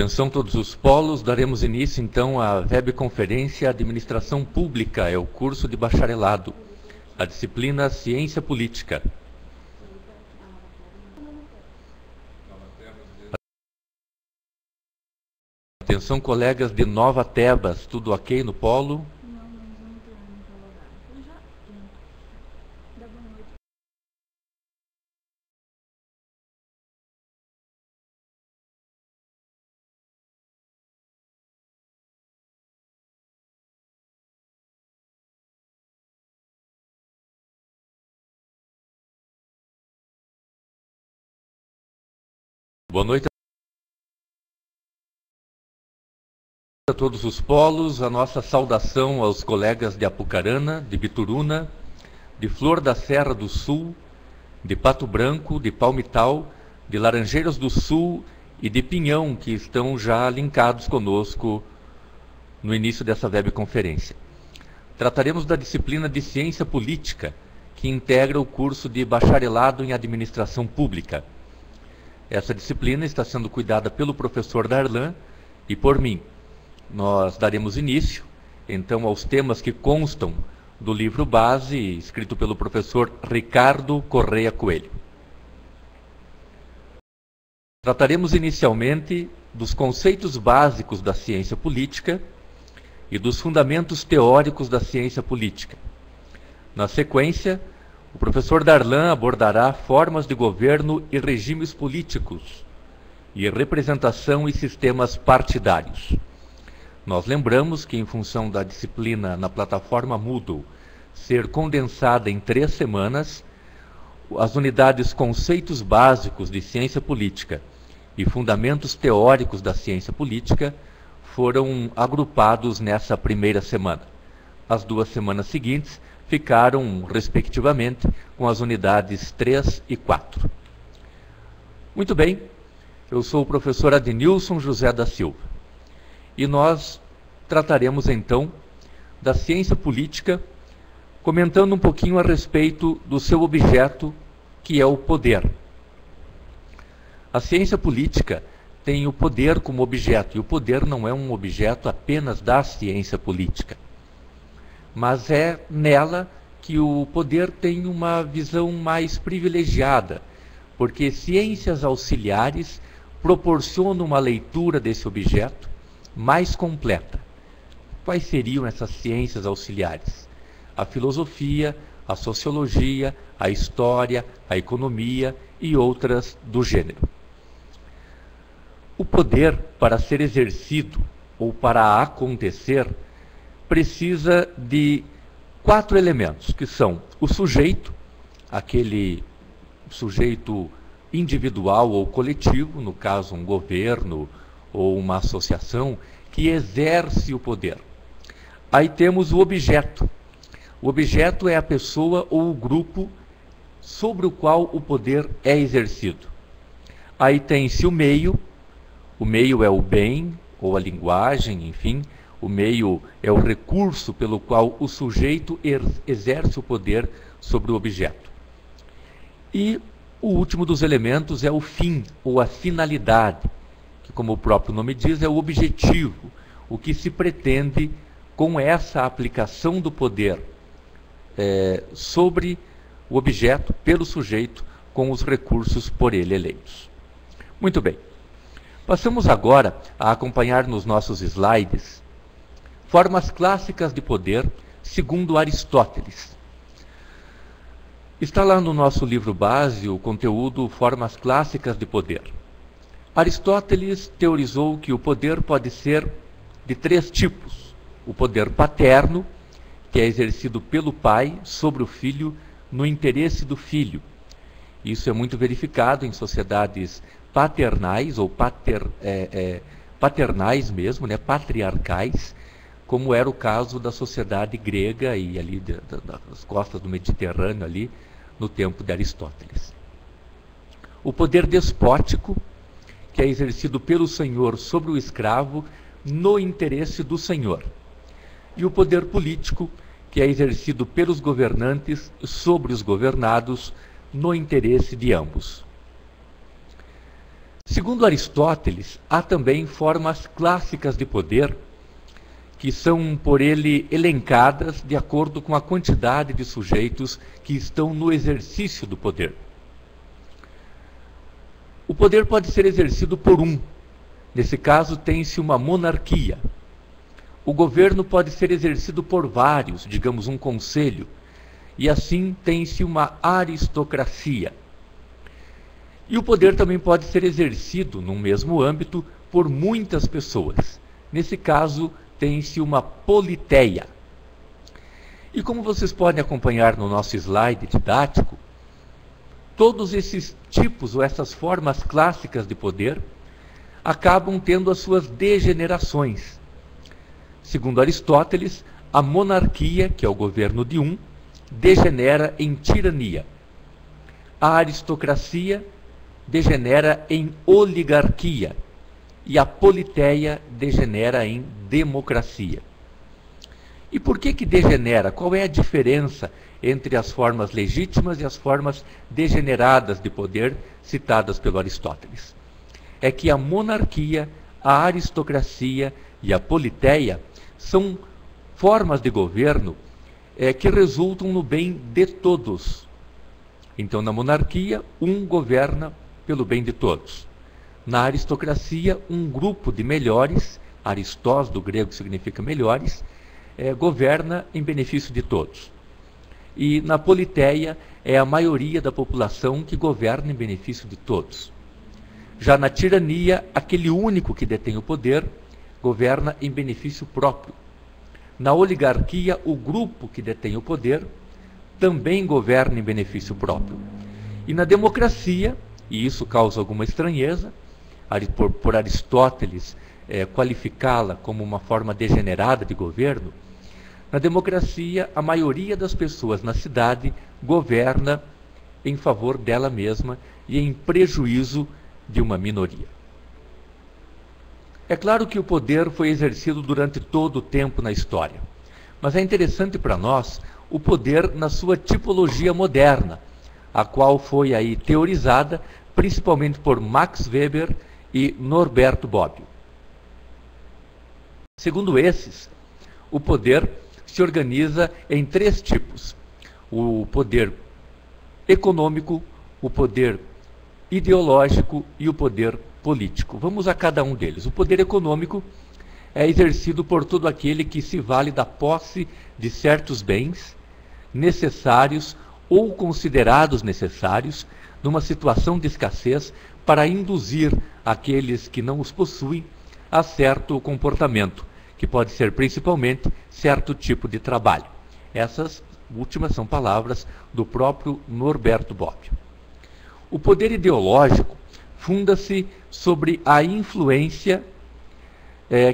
Atenção todos os polos, daremos início então à webconferência Administração Pública, é o curso de bacharelado, a disciplina Ciência Política. Atenção colegas de Nova Tebas, tudo ok no polo? Boa noite a todos os polos, a nossa saudação aos colegas de Apucarana, de Bituruna, de Flor da Serra do Sul, de Pato Branco, de Palmital, de Laranjeiras do Sul e de Pinhão, que estão já linkados conosco no início dessa webconferência. Trataremos da disciplina de Ciência Política, que integra o curso de Bacharelado em Administração Pública. Essa disciplina está sendo cuidada pelo professor Darlan e por mim. Nós daremos início, então, aos temas que constam do livro base, escrito pelo professor Ricardo Correia Coelho. Trataremos inicialmente dos conceitos básicos da ciência política e dos fundamentos teóricos da ciência política. Na sequência, o professor Darlan abordará formas de governo e regimes políticos, e representação e sistemas partidários. Nós lembramos que, em função da disciplina na plataforma Moodle ser condensada em 3 semanas, as unidades Conceitos Básicos de Ciência Política e Fundamentos Teóricos da Ciência Política foram agrupados nessa primeira semana. As 2 semanas seguintes ficaram, respectivamente, com as unidades 3 e 4. Muito bem, eu sou o professor Adnilson José da Silva. E nós trataremos, então, da ciência política, comentando um pouquinho a respeito do seu objeto, que é o poder. A ciência política tem o poder como objeto, e o poder não é um objeto apenas da ciência política. Mas é nela que o poder tem uma visão mais privilegiada, porque ciências auxiliares proporcionam uma leitura desse objeto mais completa. Quais seriam essas ciências auxiliares? A filosofia, a sociologia, a história, a economia e outras do gênero. O poder, para ser exercido ou para acontecer, precisa de 4 elementos, que são o sujeito, aquele sujeito individual ou coletivo, no caso um governo ou uma associação, que exerce o poder. Aí temos o objeto. O objeto é a pessoa ou o grupo sobre o qual o poder é exercido. Aí tem-se o meio é o bem, ou a linguagem, enfim. O meio é o recurso pelo qual o sujeito exerce o poder sobre o objeto. E o último dos elementos é o fim, ou a finalidade, que, como o próprio nome diz, é o objetivo, o que se pretende com essa aplicação do poder sobre o objeto, pelo sujeito, com os recursos por ele eleitos. Muito bem. Passamos agora a acompanhar nos nossos slides formas clássicas de poder, segundo Aristóteles. Está lá no nosso livro base o conteúdo Formas Clássicas de Poder. Aristóteles teorizou que o poder pode ser de 3 tipos. O poder paterno, que é exercido pelo pai sobre o filho no interesse do filho. Isso é muito verificado em sociedades paternais, ou paternais mesmo, né, patriarcais, como era o caso da sociedade grega e ali das costas do Mediterrâneo, ali no tempo de Aristóteles. O poder despótico, que é exercido pelo senhor sobre o escravo no interesse do senhor. E o poder político, que é exercido pelos governantes sobre os governados no interesse de ambos. Segundo Aristóteles, há também formas clássicas de poder que são por ele elencadas de acordo com a quantidade de sujeitos que estão no exercício do poder. O poder pode ser exercido por um. Nesse caso, tem-se uma monarquia. O governo pode ser exercido por vários, digamos um conselho, e assim tem-se uma aristocracia. E o poder também pode ser exercido, num mesmo âmbito, por muitas pessoas. Nesse caso, tem-se uma politeia. E como vocês podem acompanhar no nosso slide didático, todos esses tipos ou essas formas clássicas de poder acabam tendo as suas degenerações. Segundo Aristóteles, a monarquia, que é o governo de um, degenera em tirania. A aristocracia degenera em oligarquia. E a politeia degenera em democracia. E por que degenera? Qual é a diferença entre as formas legítimas e as formas degeneradas de poder citadas pelo Aristóteles? É que a monarquia, a aristocracia e a politeia são formas de governo que resultam no bem de todos. Então, na monarquia, um governa pelo bem de todos. Na aristocracia, um grupo de melhores, aristós do grego significa melhores, governa em benefício de todos. E na politeia, é a maioria da população que governa em benefício de todos. Já na tirania, aquele único que detém o poder governa em benefício próprio. Na oligarquia, o grupo que detém o poder também governa em benefício próprio. E na democracia, e isso causa alguma estranheza, por Aristóteles qualificá-la como uma forma degenerada de governo, na democracia, a maioria das pessoas na cidade governa em favor dela mesma e em prejuízo de uma minoria. É claro que o poder foi exercido durante todo o tempo na história, mas é interessante para nós o poder na sua tipologia moderna, a qual foi aí teorizada principalmente por Max Weber e Norberto Bobbio. Segundo esses, o poder se organiza em três tipos: o poder econômico, o poder ideológico e o poder político. Vamos a cada um deles. O poder econômico é exercido por todo aquele que se vale da posse de certos bens necessários ou considerados necessários numa situação de escassez para induzir aqueles que não os possuem a certo comportamento, que pode ser principalmente certo tipo de trabalho. Essas últimas são palavras do próprio Norberto Bobbio. O poder ideológico funda-se sobre a influência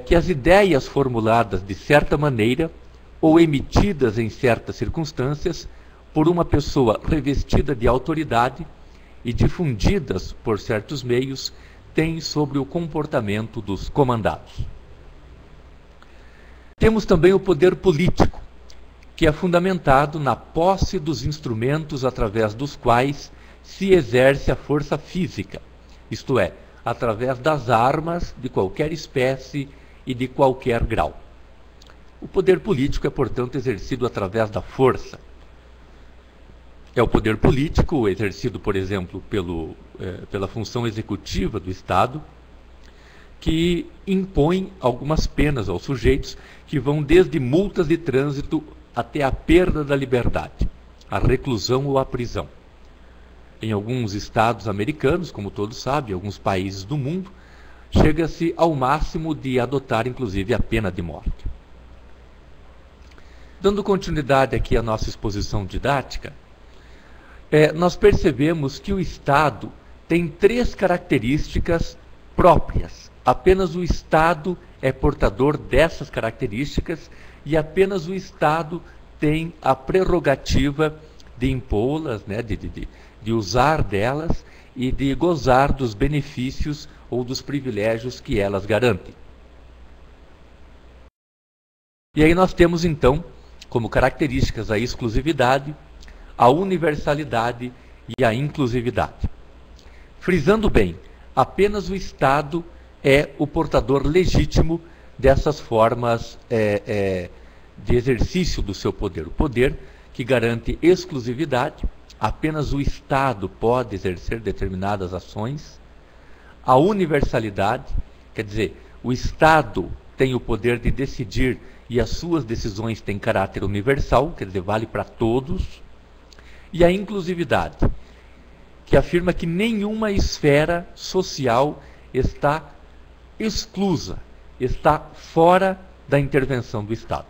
que as ideias formuladas de certa maneira ou emitidas em certas circunstâncias por uma pessoa revestida de autoridade e difundidas por certos meios têm sobre o comportamento dos comandados. Temos também o poder político, que é fundamentado na posse dos instrumentos através dos quais se exerce a força física, isto é, através das armas de qualquer espécie e de qualquer grau. O poder político é, portanto, exercido através da força. É o poder político exercido, por exemplo, pela função executiva do Estado, que impõe algumas penas aos sujeitos que vão desde multas de trânsito até a perda da liberdade, a reclusão ou a prisão. Em alguns estados americanos, como todos sabem, alguns países do mundo, chega-se ao máximo de adotar, inclusive, a pena de morte. Dando continuidade aqui à nossa exposição didática, nós percebemos que o Estado tem três características próprias. Apenas o Estado é portador dessas características e apenas o Estado tem a prerrogativa de impô-las, né, de usar delas e de gozar dos benefícios ou dos privilégios que elas garantem. E aí nós temos, então, como características a exclusividade, a universalidade e a inclusividade. Frisando bem, apenas o Estado é o portador legítimo dessas formas de exercício do seu poder. O poder que garante exclusividade, apenas o Estado pode exercer determinadas ações. A universalidade, quer dizer, o Estado tem o poder de decidir e as suas decisões têm caráter universal, quer dizer, vale para todos. E a inclusividade, que afirma que nenhuma esfera social está exclusa, está fora da intervenção do Estado.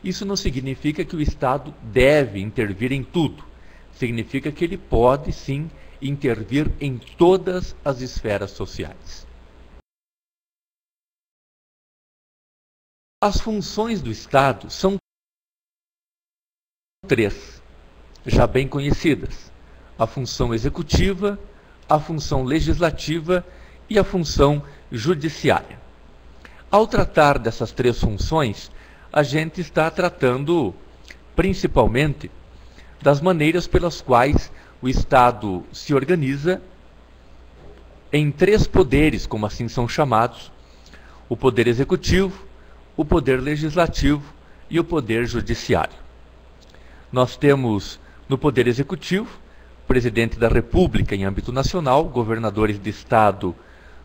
Isso não significa que o Estado deve intervir em tudo. Significa que ele pode, sim, intervir em todas as esferas sociais. As funções do Estado são três, já bem conhecidas: a função executiva, a função legislativa e a função judiciária. Ao tratar dessas três funções, a gente está tratando principalmente das maneiras pelas quais o Estado se organiza em três poderes, como assim são chamados: o poder executivo, o poder legislativo e o poder judiciário. Nós temos no poder executivo o presidente da República em âmbito nacional, governadores de estado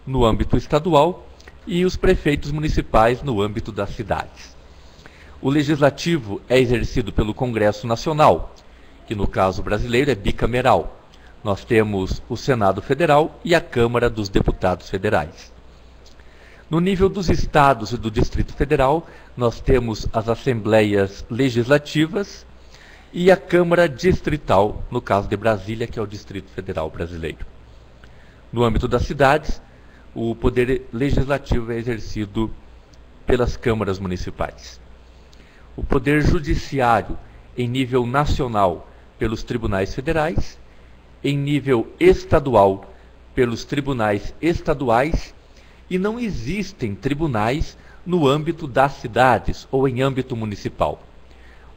no âmbito estadual e os prefeitos municipais no âmbito das cidades. O legislativo é exercido pelo Congresso Nacional, que no caso brasileiro é bicameral. Nós temos o Senado Federal e a Câmara dos Deputados Federais. No nível dos estados e do Distrito Federal, nós temos as assembleias legislativas e a Câmara Distrital, no caso de Brasília, que é o Distrito Federal brasileiro. No âmbito das cidades, o poder legislativo é exercido pelas câmaras municipais. O poder judiciário, em nível nacional, pelos tribunais federais, em nível estadual, pelos tribunais estaduais, e não existem tribunais no âmbito das cidades ou em âmbito municipal.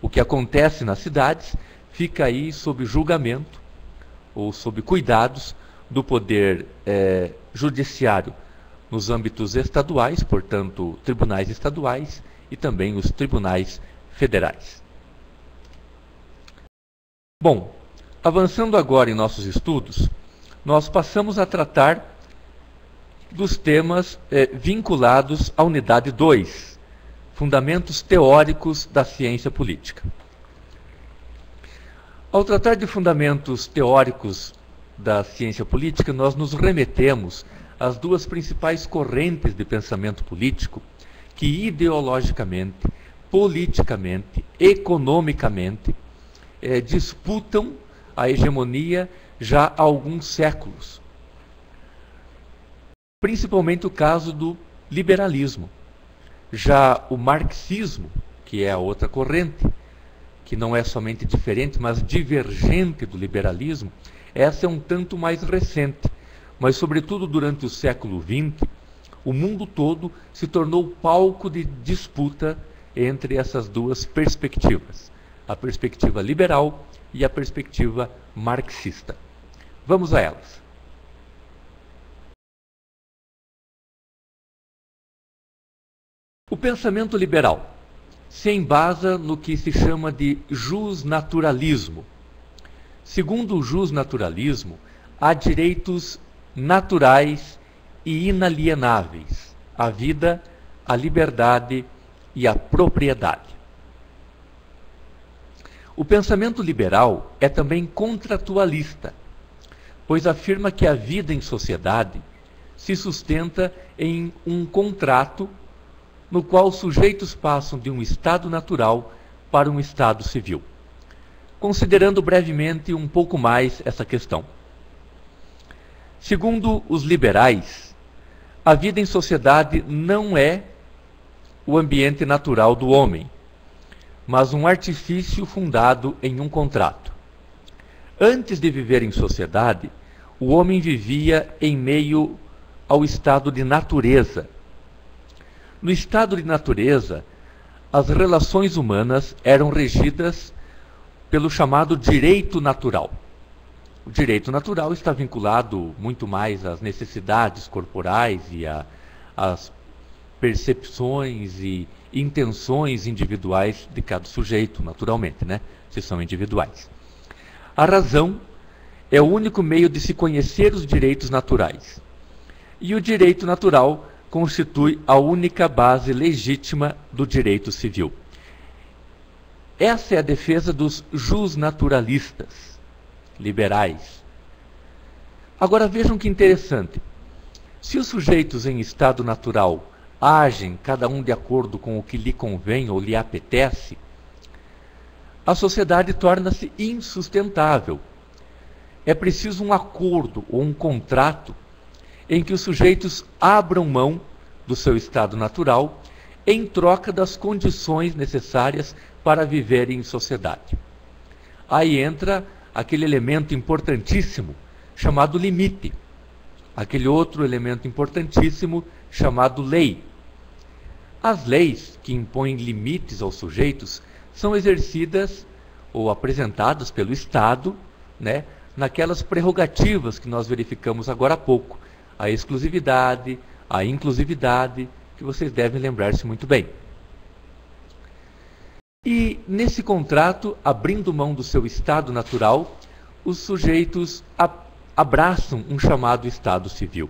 O que acontece nas cidades fica aí sob julgamento ou sob cuidados do poder judiciário nos âmbitos estaduais, portanto, tribunais estaduais e também os tribunais federais. Bom, avançando agora em nossos estudos, nós passamos a tratar dos temas vinculados à unidade 2, Fundamentos Teóricos da Ciência Política. Ao tratar de fundamentos teóricos da ciência política, nós nos remetemos às duas principais correntes de pensamento político que ideologicamente, politicamente, economicamente disputam a hegemonia já há alguns séculos. Principalmente o caso do liberalismo. Já o marxismo, que é a outra corrente, que não é somente diferente, mas divergente do liberalismo, essa é um tanto mais recente, mas sobretudo durante o século XX, o mundo todo se tornou palco de disputa entre essas duas perspectivas, a perspectiva liberal e a perspectiva marxista. Vamos a elas. O pensamento liberal se embasa no que se chama de jusnaturalismo. Segundo o jusnaturalismo, há direitos naturais e inalienáveis: a vida, a liberdade e a propriedade. O pensamento liberal é também contratualista, pois afirma que a vida em sociedade se sustenta em um contrato no qual os sujeitos passam de um estado natural para um estado civil. Considerando brevemente um pouco mais essa questão. Segundo os liberais, a vida em sociedade não é o ambiente natural do homem, mas um artifício fundado em um contrato. Antes de viver em sociedade, o homem vivia em meio ao estado de natureza. No estado de natureza, as relações humanas eram regidas pelo chamado direito natural. O direito natural está vinculado muito mais às necessidades corporais e às percepções e intenções individuais de cada sujeito, naturalmente, né? Se são individuais. A razão é o único meio de se conhecer os direitos naturais. E o direito natural constitui a única base legítima do direito civil. Essa é a defesa dos jusnaturalistas liberais. Agora vejam que interessante. Se os sujeitos em estado natural agem, cada um de acordo com o que lhe convém ou lhe apetece, a sociedade torna-se insustentável. É preciso um acordo ou um contrato em que os sujeitos abram mão do seu estado natural em troca das condições necessárias para viverem em sociedade. Aí entra aquele elemento importantíssimo chamado limite, aquele outro elemento importantíssimo chamado lei. As leis que impõem limites aos sujeitos são exercidas ou apresentadas pelo Estado, né, naquelas prerrogativas que nós verificamos agora há pouco, a exclusividade, a inclusividade, que vocês devem lembrar-se muito bem. E nesse contrato, abrindo mão do seu estado natural, os sujeitos abraçam um chamado estado civil.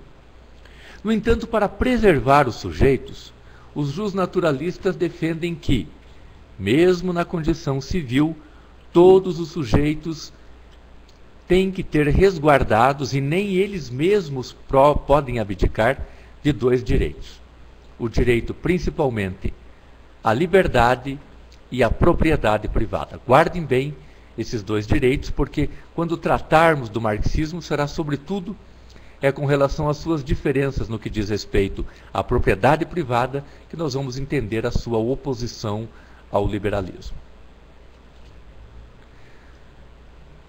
No entanto, para preservar os sujeitos, os jusnaturalistas defendem que, mesmo na condição civil, todos os sujeitos têm que ter resguardados, e nem eles mesmos podem abdicar, de dois direitos. O direito, principalmente, à liberdade e à propriedade privada. Guardem bem esses dois direitos, porque quando tratarmos do marxismo, será sobretudo com relação às suas diferenças no que diz respeito à propriedade privada que nós vamos entender a sua oposição ao liberalismo.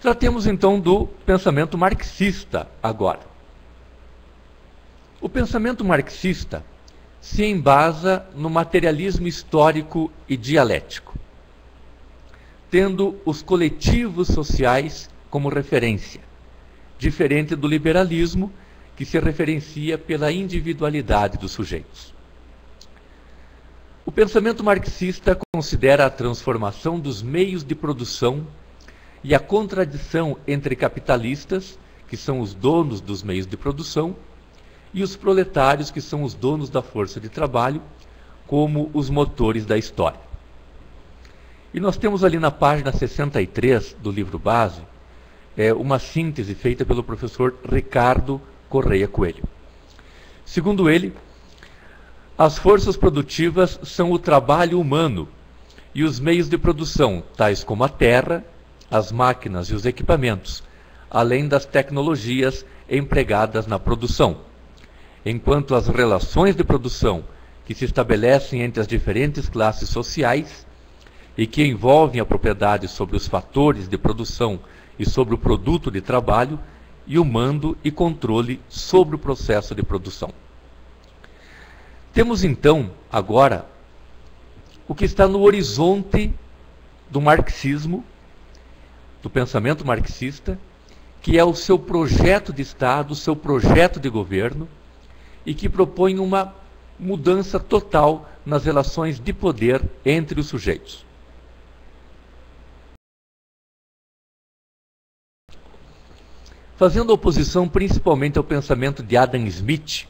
Tratemos então do pensamento marxista agora. O pensamento marxista se embasa no materialismo histórico e dialético, tendo os coletivos sociais como referência, diferente do liberalismo, que se referencia pela individualidade dos sujeitos. O pensamento marxista considera a transformação dos meios de produção e a contradição entre capitalistas, que são os donos dos meios de produção, e os proletários, que são os donos da força de trabalho, como os motores da história. E nós temos ali na página 63 do livro base, uma síntese feita pelo professor Ricardo Correia Coelho. Segundo ele, as forças produtivas são o trabalho humano e os meios de produção, tais como a terra, as máquinas e os equipamentos, além das tecnologias empregadas na produção, enquanto as relações de produção que se estabelecem entre as diferentes classes sociais e que envolvem a propriedade sobre os fatores de produção e sobre o produto de trabalho e o mando e controle sobre o processo de produção. Temos então, agora, o que está no horizonte do marxismo, do pensamento marxista, que é o seu projeto de Estado, o seu projeto de governo, e que propõe uma mudança total nas relações de poder entre os sujeitos. Fazendo oposição principalmente ao pensamento de Adam Smith,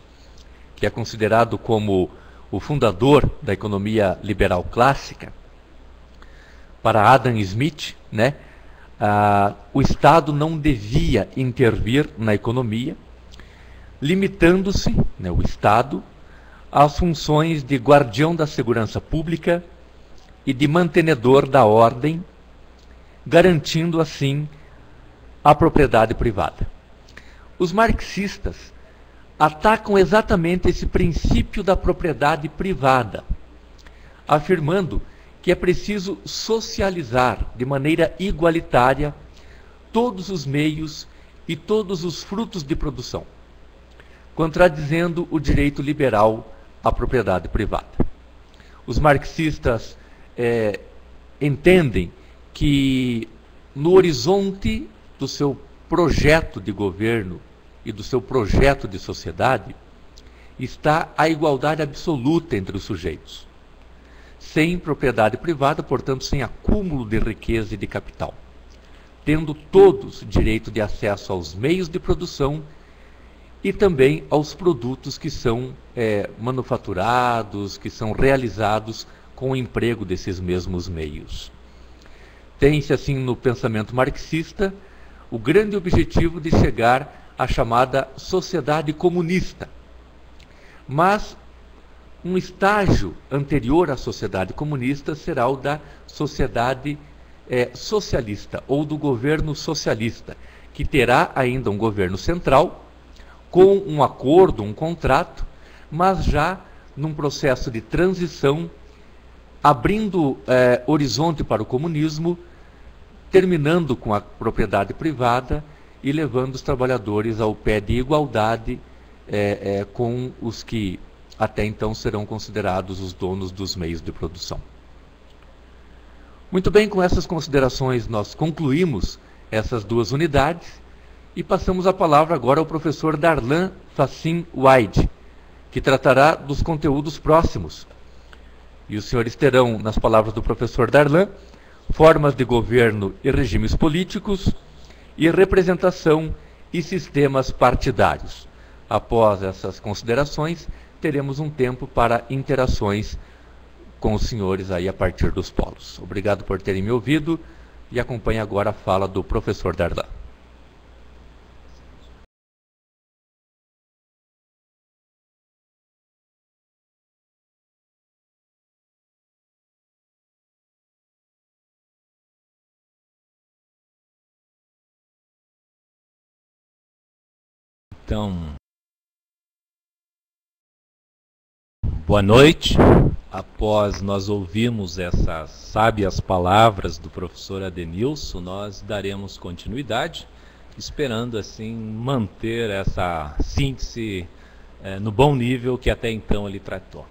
que é considerado como o fundador da economia liberal clássica, para Adam Smith, né, o Estado não devia intervir na economia, limitando-se, né, o Estado, às funções de guardião da segurança pública e de mantenedor da ordem, garantindo assim a propriedade privada. Os marxistas atacam exatamente esse princípio da propriedade privada, afirmando que é preciso socializar de maneira igualitária todos os meios e todos os frutos de produção, contradizendo o direito liberal à propriedade privada. Os marxistas entendem que no horizonte do seu projeto de governo e do seu projeto de sociedade está a igualdade absoluta entre os sujeitos, sem propriedade privada, portanto, sem acúmulo de riqueza e de capital, tendo todos direito de acesso aos meios de produção e também aos produtos que são manufaturados, que são realizados com o emprego desses mesmos meios. Tem-se, assim, no pensamento marxista, o grande objetivo de chegar à chamada sociedade comunista. Mas um estágio anterior à sociedade comunista será o da sociedade socialista, ou do governo socialista, que terá ainda um governo central, com um acordo, um contrato, mas já num processo de transição, abrindo horizonte para o comunismo, terminando com a propriedade privada e levando os trabalhadores ao pé de igualdade com os que até então serão considerados os donos dos meios de produção. Muito bem, com essas considerações nós concluímos essas duas unidades e passamos a palavra agora ao professor Darlan Fachin Wide, que tratará dos conteúdos próximos. E os senhores terão, nas palavras do professor Darlan, formas de governo e regimes políticos e representação e sistemas partidários. Após essas considerações, teremos um tempo para interações com os senhores aí a partir dos polos. Obrigado por terem me ouvido e acompanhe agora a fala do professor Darlan. Então, boa noite. Após nós ouvirmos essas sábias palavras do professor Adenilson, nós daremos continuidade, esperando assim manter essa síntese no bom nível que até então ele tratou.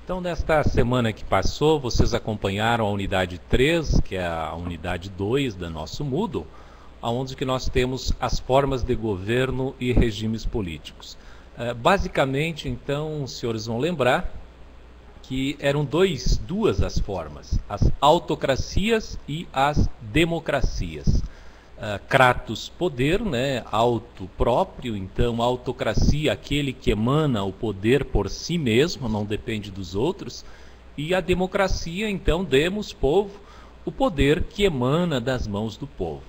Então, nesta semana que passou, vocês acompanharam a unidade 3, que é a unidade 2 da nosso Moodle, onde que nós temos as formas de governo e regimes políticos. Basicamente, então, os senhores vão lembrar que eram duas as formas, as autocracias e as democracias. Kratos, poder, né, auto próprio, então autocracia, aquele que emana o poder por si mesmo, não depende dos outros, e a democracia, então, demos, povo, o poder que emana das mãos do povo.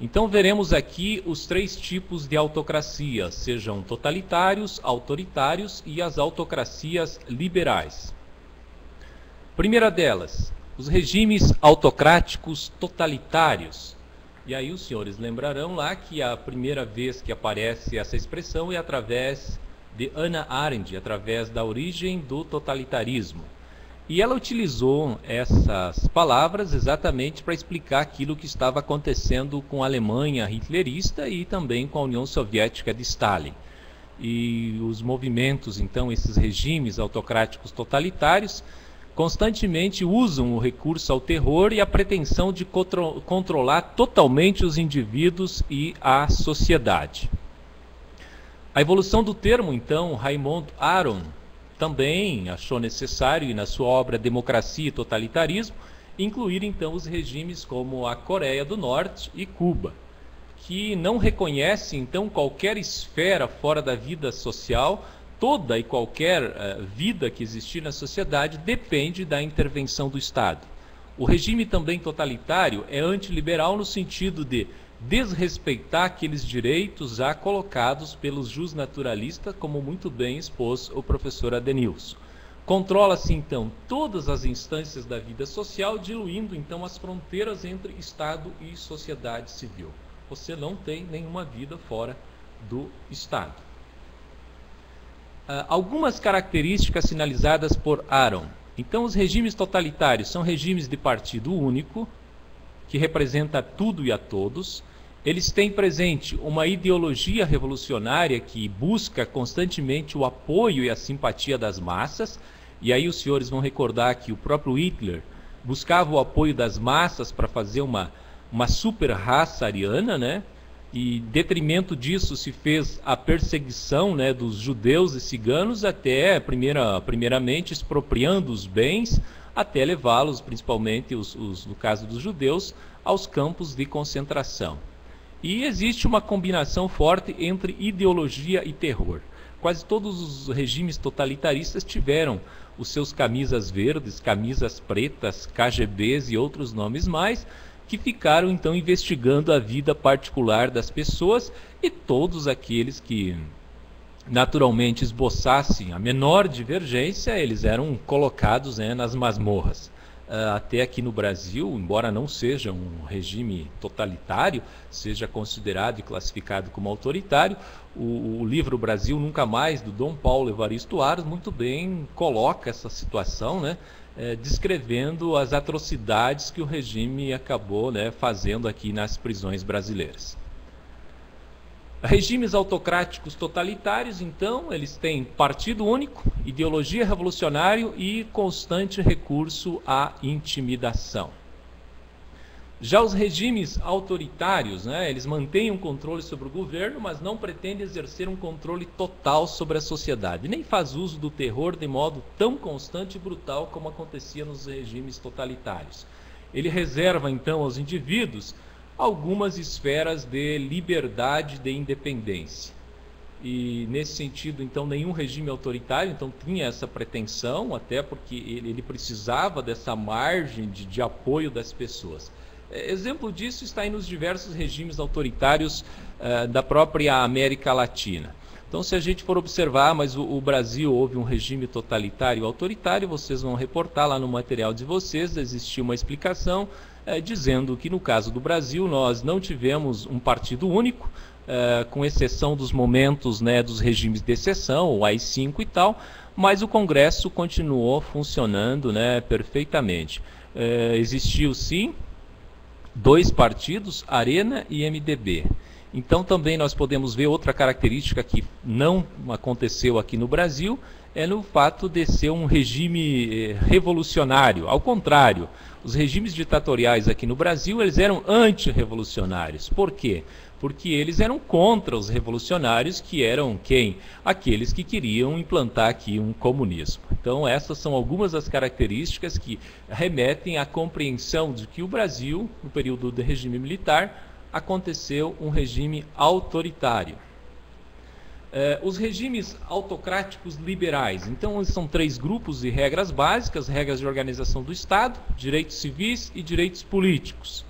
Então veremos aqui os três tipos de autocracia, sejam totalitários, autoritários e as autocracias liberais. Primeira delas, os regimes autocráticos totalitários. E aí os senhores lembrarão lá que a primeira vez que aparece essa expressão é através de Hannah Arendt, através da origem do totalitarismo. E ela utilizou essas palavras exatamente para explicar aquilo que estava acontecendo com a Alemanha hitlerista e também com a União Soviética de Stalin. E os movimentos, então, esses regimes autocráticos totalitários, constantemente usam o recurso ao terror e a pretensão de controlar totalmente os indivíduos e a sociedade. A evolução do termo, então, Raymond Aron também achou necessário, e na sua obra Democracia e Totalitarismo, incluir então os regimes como a Coreia do Norte e Cuba, que não reconhecem então qualquer esfera fora da vida social. Toda e qualquer vida que existir na sociedade depende da intervenção do Estado. O regime também totalitário é antiliberal no sentido de desrespeitar aqueles direitos já colocados pelos justnaturalistas, como muito bem expôs o professor Adenilson. Controla-se então todas as instâncias da vida social, diluindo então as fronteiras entre Estado e sociedade civil. Você não tem nenhuma vida fora do Estado. Algumas características sinalizadas por Aron. Então, os regimes totalitários são regimes de partido único, que representa tudo e a todos. Eles têm presente uma ideologia revolucionária que busca constantemente o apoio e a simpatia das massas. E aí os senhores vão recordar que o próprio Hitler buscava o apoio das massas para fazer uma super raça ariana, né? e detrimento disso se fez a perseguição, né, dos judeus e ciganos, até primeiramente expropriando os bens, até levá-los, principalmente no caso dos judeus, aos campos de concentração. E existe uma combinação forte entre ideologia e terror. Quase todos os regimes totalitaristas tiveram os seus camisas verdes, camisas pretas, KGBs e outros nomes mais, que ficaram então investigando a vida particular das pessoas, e todos aqueles que naturalmente esboçassem a menor divergência, eles eram colocados, né, nas masmorras. Até aqui no Brasil, embora não seja um regime totalitário, seja considerado e classificado como autoritário, o livro Brasil Nunca Mais, do Dom Paulo Evaristo Aros, muito bem coloca essa situação, né, descrevendo as atrocidades que o regime acabou, né, fazendo aqui nas prisões brasileiras. Regimes autocráticos totalitários, então, eles têm partido único, ideologia revolucionária e constante recurso à intimidação. Já os regimes autoritários, né, eles mantêm um controle sobre o governo, mas não pretendem exercer um controle total sobre a sociedade, nem faz uso do terror de modo tão constante e brutal como acontecia nos regimes totalitários. Ele reserva, então, aos indivíduos algumas esferas de liberdade, de independência. E nesse sentido, então, nenhum regime autoritário então tinha essa pretensão, até porque ele precisava dessa margem de apoio das pessoas. Exemplo disso está aí nos diversos regimes autoritários da própria América Latina. Então, se a gente for observar, mas o Brasil houve um regime totalitário e autoritário, vocês vão reportar lá no material de vocês, existiu uma explicação dizendo que no caso do Brasil nós não tivemos um partido único, com exceção dos momentos, né, dos regimes de exceção, o AI-5 e tal, mas o Congresso continuou funcionando, né, perfeitamente. Existiu sim 2 partidos, Arena e MDB. Então também nós podemos ver outra característica que não aconteceu aqui no Brasil, é no fato de ser um regime revolucionário. Ao contrário, os regimes ditatoriais aqui no Brasil, eles eram antirrevolucionários. Por quê? Porque eles eram contra os revolucionários, que eram quem? Aqueles que queriam implantar aqui um comunismo. Então essas são algumas das características que remetem à compreensão de que o Brasil, no período do regime militar, aconteceu um regime autoritário. Os regimes autocráticos liberais, então são 3 grupos de regras básicas: regras de organização do Estado, direitos civis e direitos políticos.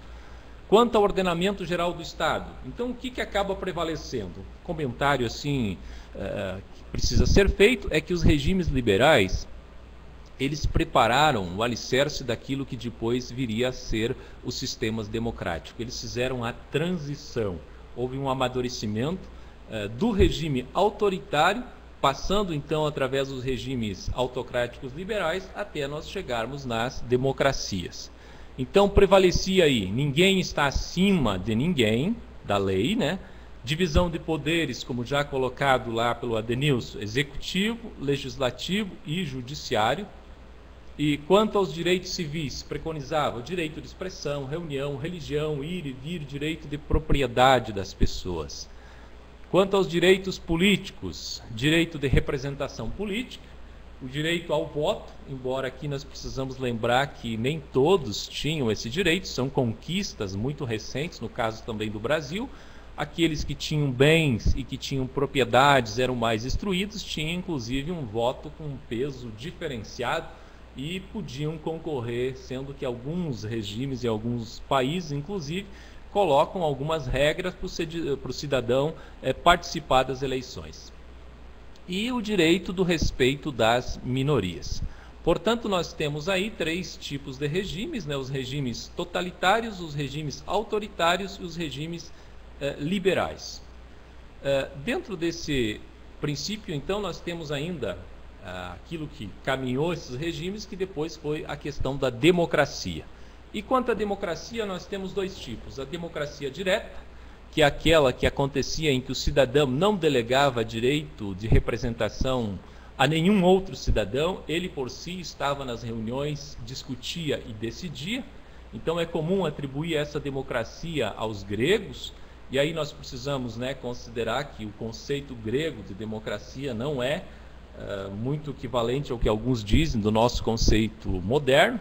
Quanto ao ordenamento geral do Estado, então o que acaba prevalecendo? Um comentário assim que precisa ser feito é que os regimes liberais, eles prepararam o alicerce daquilo que depois viria a ser os sistemas democráticos. Eles fizeram a transição, houve um amadurecimento do regime autoritário, passando então através dos regimes autocráticos liberais até nós chegarmos nas democracias. Então prevalecia aí, ninguém está acima de ninguém, da lei, né? Divisão de poderes, como já colocado lá pelo Adenilson, executivo, legislativo e judiciário. E quanto aos direitos civis, preconizava o direito de expressão, reunião, religião, ir e vir, direito de propriedade das pessoas. Quanto aos direitos políticos, direito de representação política, o direito ao voto, embora aqui nós precisamos lembrar que nem todos tinham esse direito, são conquistas muito recentes, no caso também do Brasil. Aqueles que tinham bens e que tinham propriedades eram mais instruídos, tinham inclusive um voto com um peso diferenciado e podiam concorrer, sendo que alguns regimes e alguns países, inclusive, colocam algumas regras para o cidadão participar das eleições. E o direito do respeito das minorias. Portanto, nós temos aí 3 tipos de regimes, né? Os regimes totalitários, os regimes autoritários e os regimes liberais. Dentro desse princípio, então, nós temos ainda aquilo que caminhou esses regimes, que depois foi a questão da democracia. E quanto à democracia, nós temos 2 tipos. A democracia direta, que é aquela que acontecia em que o cidadão não delegava direito de representação a nenhum outro cidadão, ele por si estava nas reuniões, discutia e decidia. Então é comum atribuir essa democracia aos gregos, E aí nós precisamos, né, considerar que o conceito grego de democracia não é muito equivalente ao que alguns dizem do nosso conceito moderno.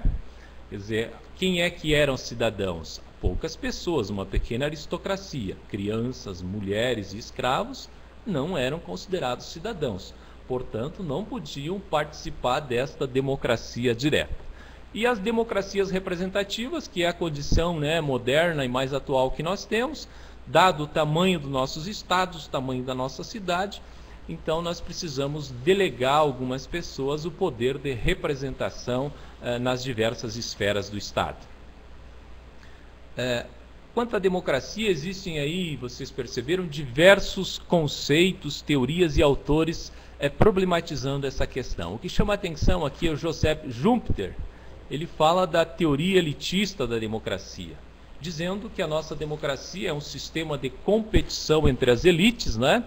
Quer dizer, quem é que eram cidadãos? Poucas pessoas, uma pequena aristocracia. Crianças, mulheres e escravos não eram considerados cidadãos. Portanto, não podiam participar desta democracia direta. E as democracias representativas, que é a condição, né, moderna e mais atual que nós temos, dado o tamanho dos nossos estados, o tamanho da nossa cidade, então nós precisamos delegar a algumas pessoas o poder de representação nas diversas esferas do Estado. Quanto à democracia, existem aí, vocês perceberam, diversos conceitos, teorias e autores problematizando essa questão. O que chama a atenção aqui é o Joseph Schumpeter. Ele fala da teoria elitista da democracia, dizendo que a nossa democracia é um sistema de competição entre as elites, né?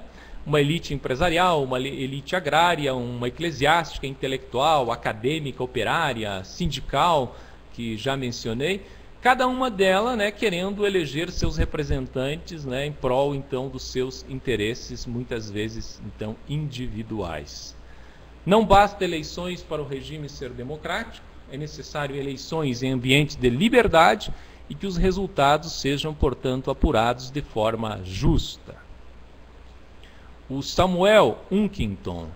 Uma elite empresarial, uma elite agrária, uma eclesiástica, intelectual, acadêmica, operária, sindical, que já mencionei, cada uma delas, né, querendo eleger seus representantes, né, em prol então dos seus interesses, muitas vezes então individuais. Não basta eleições para o regime ser democrático, é necessário eleições em ambientes de liberdade e que os resultados sejam, portanto, apurados de forma justa. O Samuel Huntington,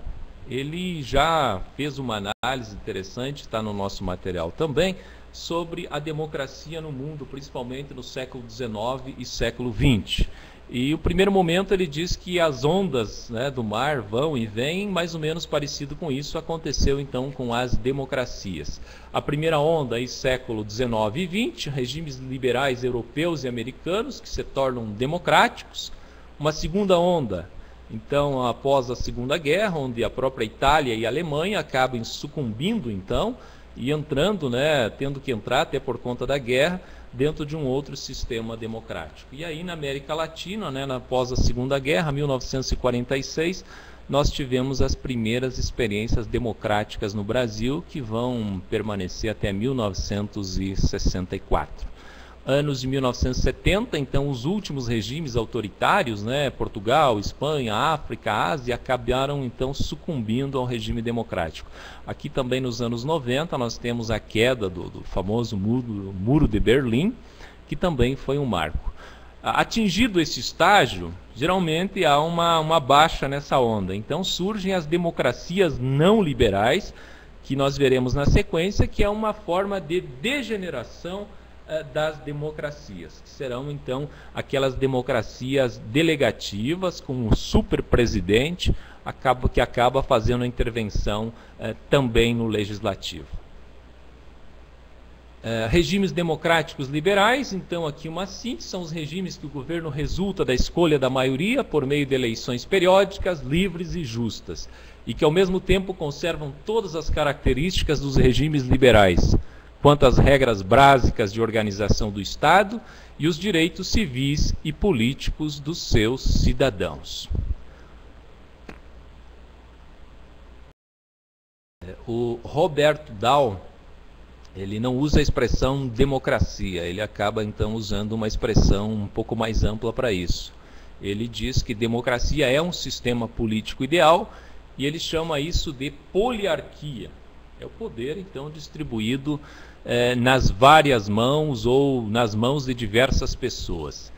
ele já fez uma análise interessante, está no nosso material também, sobre a democracia no mundo, principalmente no século XIX e século XX. E o primeiro momento ele diz que as ondas, né, do mar vão e vêm, mais ou menos parecido com isso aconteceu então com as democracias. A primeira onda aí, século XIX e XX, regimes liberais europeus e americanos que se tornam democráticos. Uma segunda onda, então, após a Segunda Guerra, onde a própria Itália e a Alemanha acabam sucumbindo então e entrando, né, tendo que entrar até por conta da guerra, dentro de um outro sistema democrático. E aí na América Latina, né, após a Segunda Guerra, 1946, nós tivemos as primeiras experiências democráticas no Brasil, que vão permanecer até 1964. Anos de 1970, então, os últimos regimes autoritários, né, Portugal, Espanha, África, Ásia, acabaram então sucumbindo ao regime democrático. Aqui também nos anos 90 nós temos a queda do famoso Muro de Berlim, que também foi um marco. Atingido esse estágio, geralmente há uma baixa nessa onda. Então surgem as democracias não liberais, que nós veremos na sequência, que é uma forma de degeneração das democracias, que serão então aquelas democracias delegativas com um superpresidente que acaba fazendo a intervenção também no legislativo. Regimes democráticos liberais, então aqui uma síntese, são os regimes que o governo resulta da escolha da maioria por meio de eleições periódicas, livres e justas, e que ao mesmo tempo conservam todas as características dos regimes liberais, quanto às regras básicas de organização do Estado e os direitos civis e políticos dos seus cidadãos. O Roberto Dahl, ele não usa a expressão democracia, ele acaba então usando uma expressão um pouco mais ampla para isso. Ele diz que democracia é um sistema político ideal e ele chama isso de poliarquia. É o poder então distribuído nas várias mãos ou nas mãos de diversas pessoas.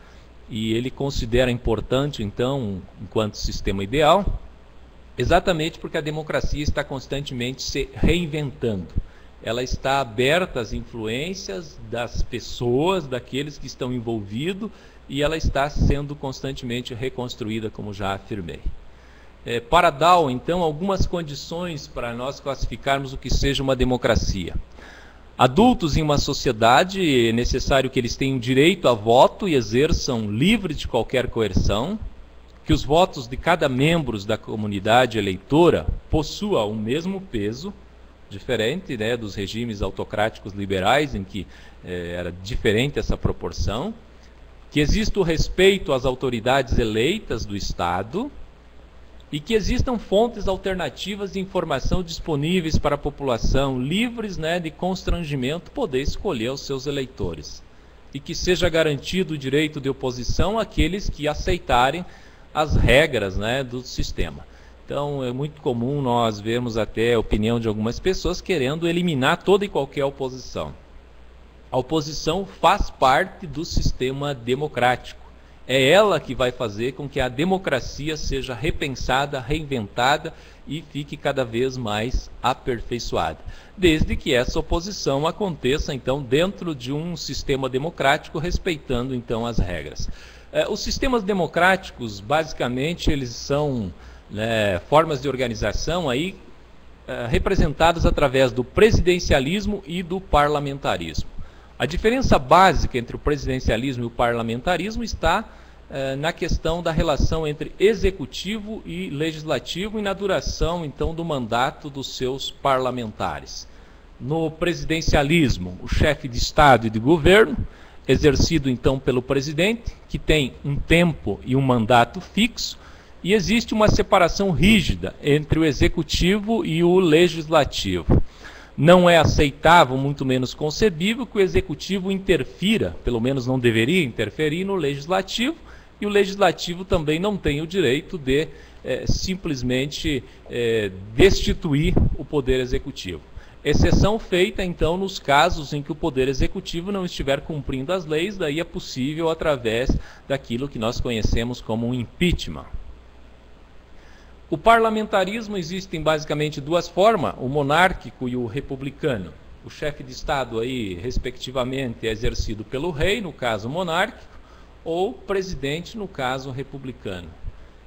E ele considera importante então, enquanto sistema ideal, exatamente porque a democracia está constantemente se reinventando. Ela está aberta às influências das pessoas, daqueles que estão envolvidos, e ela está sendo constantemente reconstruída, como já afirmei. Para Dahl, então, algumas condições para nós classificarmos o que seja uma democracia. Adultos em uma sociedade, é necessário que eles tenham direito a voto e exerçam livre de qualquer coerção, que os votos de cada membro da comunidade eleitora possuam o mesmo peso, diferente, né, dos regimes autocráticos liberais, em que era diferente essa proporção, que exista o respeito às autoridades eleitas do Estado, e que existam fontes alternativas de informação disponíveis para a população, livres, né, de constrangimento, poder escolher os seus eleitores. e que seja garantido o direito de oposição àqueles que aceitarem as regras, né, do sistema. Então é muito comum nós vermos até a opinião de algumas pessoas querendo eliminar toda e qualquer oposição. A oposição faz parte do sistema democrático. É ela que vai fazer com que a democracia seja repensada, reinventada e fique cada vez mais aperfeiçoada. Desde que essa oposição aconteça, então, dentro de um sistema democrático, respeitando, então, as regras. Os sistemas democráticos, basicamente, eles são, né, formas de organização aí, representadas através do presidencialismo e do parlamentarismo. A diferença básica entre o presidencialismo e o parlamentarismo está na questão da relação entre executivo e legislativo e na duração, então, do mandato dos seus parlamentares. No presidencialismo, o chefe de Estado e de governo, exercido, então, pelo presidente, que tem um tempo e um mandato fixo, e existe uma separação rígida entre o executivo e o legislativo. Não é aceitável, muito menos concebível, que o executivo interfira, pelo menos não deveria interferir, no legislativo, e o legislativo também não tem o direito de simplesmente destituir o poder executivo. Exceção feita, então, nos casos em que o poder executivo não estiver cumprindo as leis, daí é possível através daquilo que nós conhecemos como um impeachment. O parlamentarismo existe em basicamente duas formas, o monárquico e o republicano. O chefe de Estado aí, respectivamente, é exercido pelo rei, no caso monárquico, ou presidente, no caso republicano.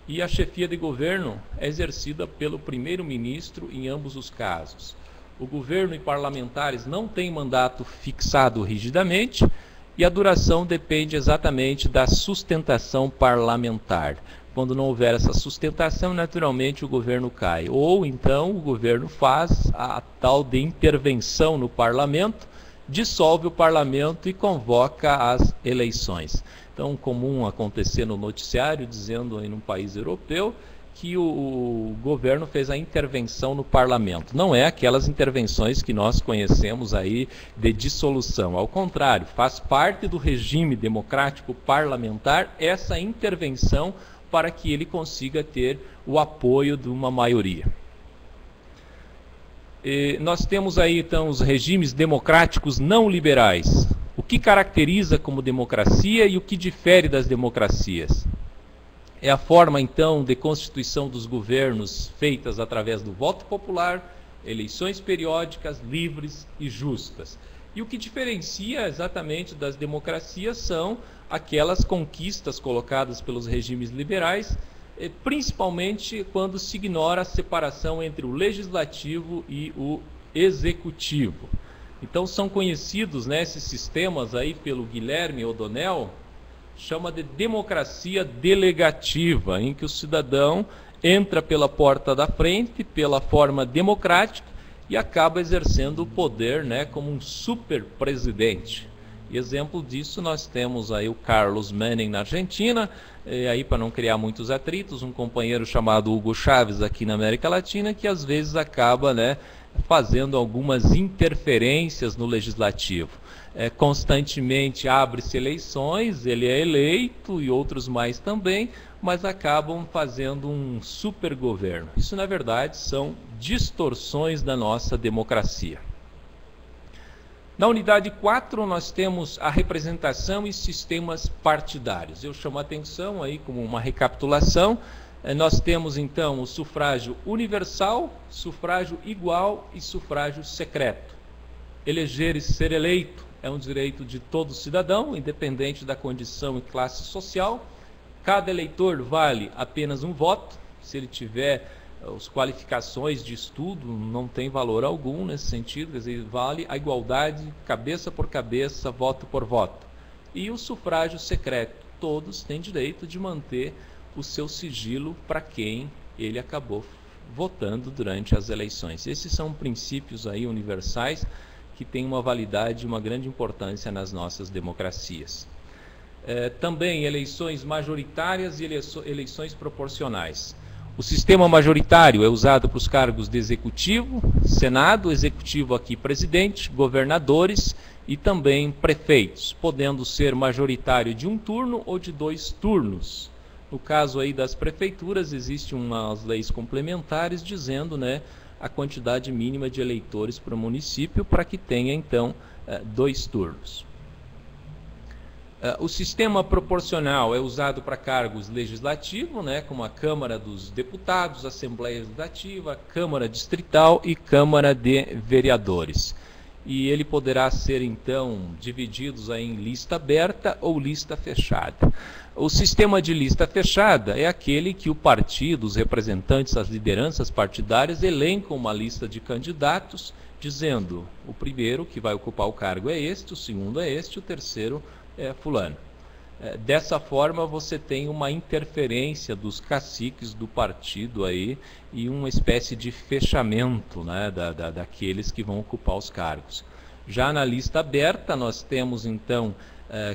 E a chefia de governo é exercida pelo primeiro-ministro em ambos os casos. O governo e parlamentares não têm mandato fixado rigidamente e a duração depende exatamente da sustentação parlamentar. Quando não houver essa sustentação, naturalmente o governo cai. Ou então o governo faz a tal de intervenção no parlamento, dissolve o parlamento e convoca as eleições. Então, comum acontecer no noticiário, dizendo aí num país europeu, que o governo fez a intervenção no parlamento. Não é aquelas intervenções que nós conhecemos aí de dissolução. Ao contrário, faz parte do regime democrático parlamentar essa intervenção para que ele consiga ter o apoio de uma maioria. Nós temos aí, então, os regimes democráticos não liberais. O que caracteriza como democracia e o que difere das democracias? É a forma, então, de constituição dos governos feitas através do voto popular, eleições periódicas, livres e justas. E o que diferencia exatamente das democracias são aquelas conquistas colocadas pelos regimes liberais, principalmente quando se ignora a separação entre o legislativo e o executivo. Então são conhecidos, né, esses sistemas aí pelo Guilherme O'Donnell, chama de democracia delegativa, em que o cidadão entra pela porta da frente, pela forma democrática, e acaba exercendo o poder, né, como um super presidente. E exemplo disso nós temos aí o Carlos Menem na Argentina, e aí para não criar muitos atritos, um companheiro chamado Hugo Chávez aqui na América Latina, que às vezes acaba, né, fazendo algumas interferências no legislativo. Constantemente abre-se eleições, ele é eleito e outros mais também, mas acabam fazendo um super governo. Isso, na verdade, são distorções da nossa democracia. Na unidade 4, nós temos a representação e sistemas partidários. Eu chamo a atenção aí como uma recapitulação. Nós temos, então, o sufrágio universal, sufrágio igual e sufrágio secreto. Eleger e ser eleito é um direito de todo cidadão, independente da condição e classe social. Cada eleitor vale apenas um voto. Se ele tiver as qualificações de estudo, não tem valor algum nesse sentido, quer dizer, vale a igualdade, cabeça por cabeça, voto por voto. E o sufrágio secreto, todos têm direito de manter o seu sigilo para quem ele acabou votando durante as eleições. Esses são princípios aí universais que têm uma validade e uma grande importância nas nossas democracias. Também eleições majoritárias e eleições proporcionais. O sistema majoritário é usado para os cargos de executivo, senado, executivo aqui presidente, governadores e também prefeitos, podendo ser majoritário de um turno ou de 2 turnos. No caso aí das prefeituras, existem umas leis complementares dizendo, né, a quantidade mínima de eleitores para o município para que tenha então 2 turnos. O sistema proporcional é usado para cargos legislativos, né, como a Câmara dos Deputados, Assembleia Legislativa, Câmara Distrital e Câmara de Vereadores. E ele poderá ser, então, divididos aí em lista aberta ou lista fechada. O sistema de lista fechada é aquele que o partido, os representantes, as lideranças partidárias elencam uma lista de candidatos, dizendo o primeiro que vai ocupar o cargo é este, o segundo é este, o terceiro é fulano. Dessa forma você tem uma interferência dos caciques do partido aí e uma espécie de fechamento, né, daqueles que vão ocupar os cargos. Já na lista aberta nós temos então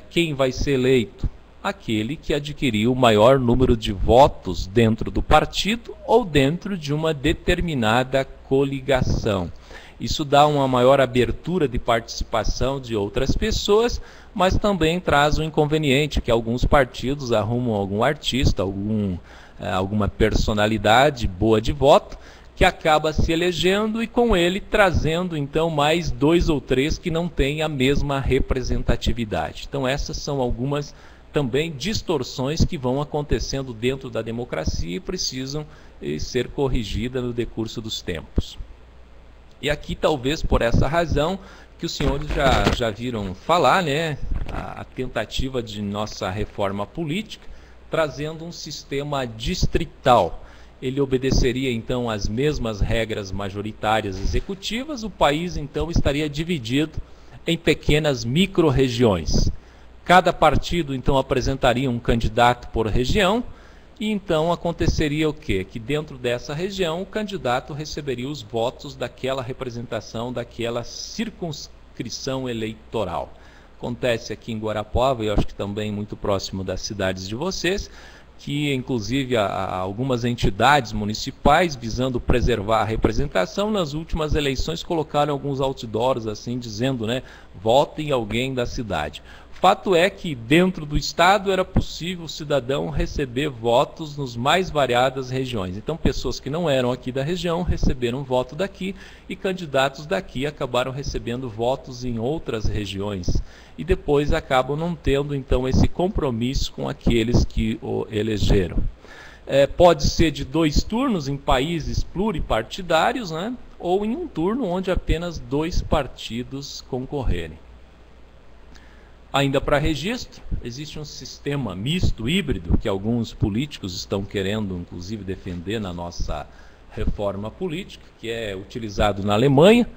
quem vai ser eleito? Aquele que adquiriu o maior número de votos dentro do partido ou dentro de uma determinada coligação. Isso dá uma maior abertura de participação de outras pessoas, mas também traz um inconveniente, que alguns partidos arrumam algum artista, alguma personalidade boa de voto, que acaba se elegendo e com ele trazendo então mais 2 ou 3 que não têm a mesma representatividade. Então essas são algumas também distorções que vão acontecendo dentro da democracia e precisam ser corrigidas no decurso dos tempos. E aqui, talvez por essa razão, que os senhores já viram falar, né, a tentativa de nossa reforma política, trazendo um sistema distrital. Ele obedeceria, então, às mesmas regras majoritárias executivas, o país, então, estaria dividido em pequenas micro-regiões. Cada partido, então, apresentaria um candidato por região, e então aconteceria o quê? Que dentro dessa região o candidato receberia os votos daquela representação, daquela circunscrição eleitoral. Acontece aqui em Guarapuava, e eu acho que também muito próximo das cidades de vocês, que inclusive algumas entidades municipais, visando preservar a representação, nas últimas eleições colocaram alguns outdoors assim, dizendo, né, votem alguém da cidade. Fato é que dentro do estado era possível o cidadão receber votos nos mais variadas regiões. Então pessoas que não eram aqui da região receberam voto daqui e candidatos daqui acabaram recebendo votos em outras regiões. E depois acabam não tendo então esse compromisso com aqueles que o elegeram. Pode ser de 2 turnos em países pluripartidários, né? Ou em um turno onde apenas 2 partidos concorrerem. Ainda para registro, existe um sistema misto, híbrido, que alguns políticos estão querendo, inclusive, defender na nossa reforma política, que é utilizado na Alemanha.